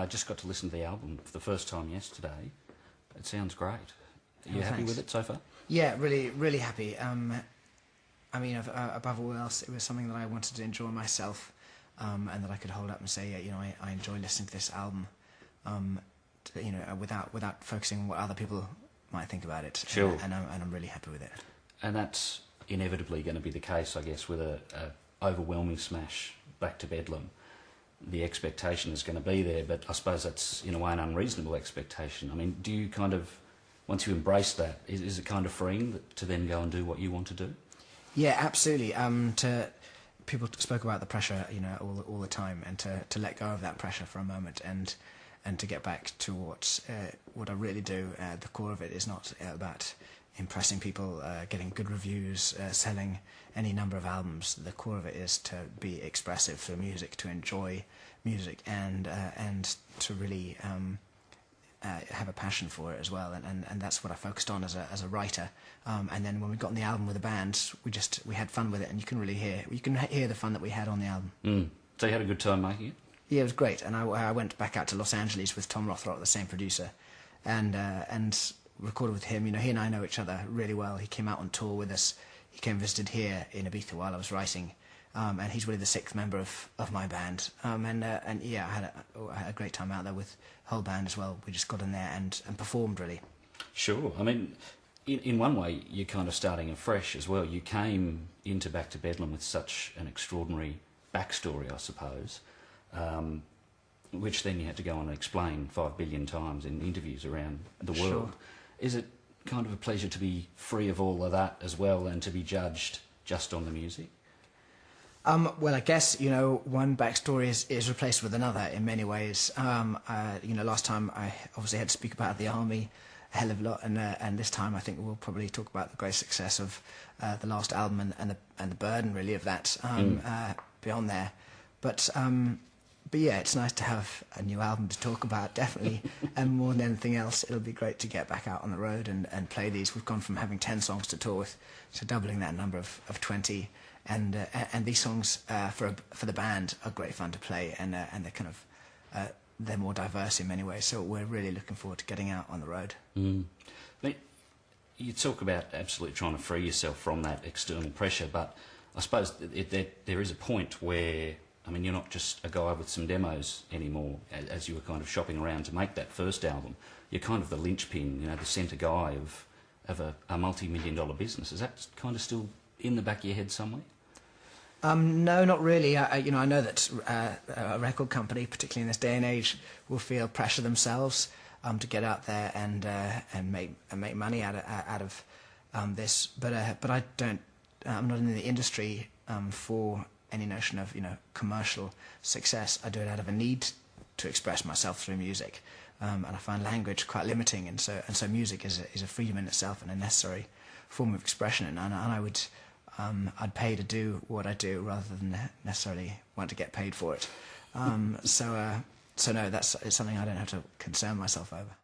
I just got to listen to the album for the first time yesterday. It sounds great. Are you Oh, happy thanks. with it so far? Yeah, really, really happy. I mean, above all else, it was something that I wanted to enjoy myself, and that I could hold up and say, yeah, I enjoy listening to this album, without focusing on what other people might think about it. Sure. And I'm really happy with it. And that's inevitably going to be the case, I guess, with a overwhelming smash, Back to Bedlam. The expectation is going to be there, but I suppose that's, in a way, an unreasonable expectation. I mean, do you kind of, once you embrace that, is it kind of freeing to then go and do what you want to do? Yeah, absolutely. People spoke about the pressure, all the time, and to let go of that pressure for a moment and to get back to what I really do. The core of it is not about impressing people, getting good reviews, selling any number of albums. The core of it is to be expressive through music, to enjoy music, and to really have a passion for it as well. And that's what I focused on as a writer. And then when we got on the album with the band, we had fun with it, and you can hear the fun that we had on the album. So you had a good time making it? Yeah, it was great. And I went back out to Los Angeles with Tom Rothrock, the same producer, and recorded with him. He and I know each other really well. He came out on tour with us. He came and visited here in Ibiza while I was writing, and he's really the sixth member of my band. And yeah, I had a great time out there with the whole band as well. We just got in there and performed, really. Sure. I mean, in one way, you're kind of starting afresh as well. You came into Back to Bedlam with such an extraordinary backstory, I suppose, which then you had to go on and explain 5 billion times in interviews around the world. Sure. Is it kind of a pleasure to be free of all of that as well and to be judged just on the music? Well, I guess, one backstory is replaced with another in many ways. Last time I obviously had to speak about the Army a hell of a lot, and this time I think we'll probably talk about the great success of the last album and the burden, really, of that beyond there. But yeah, it's nice to have a new album to talk about, definitely. And more than anything else, it'll be great to get back out on the road and play these. We've gone from having 10 songs to tour with to doubling that number of 20. And these songs for the band are great fun to play, and they're kind of they're more diverse in many ways. So we're really looking forward to getting out on the road. I mean, you talk about absolutely trying to free yourself from that external pressure, but I suppose there is a point where, I mean, you're not just a guy with some demos anymore, as you were kind of shopping around to make that first album. You're kind of the linchpin, the centre guy of a multi-million-dollar business. Is that kind of still in the back of your head somewhere? No, not really. I know that a record company, particularly in this day and age, will feel pressure themselves to get out there and make money out of this. But I don't. I'm not in the industry for any notion of commercial success. I do it out of a need to express myself through music, and I find language quite limiting, and so music is a freedom in itself and a necessary form of expression. And I would. I'd pay to do what I do rather than necessarily want to get paid for it. So no, it's something I don't have to concern myself over.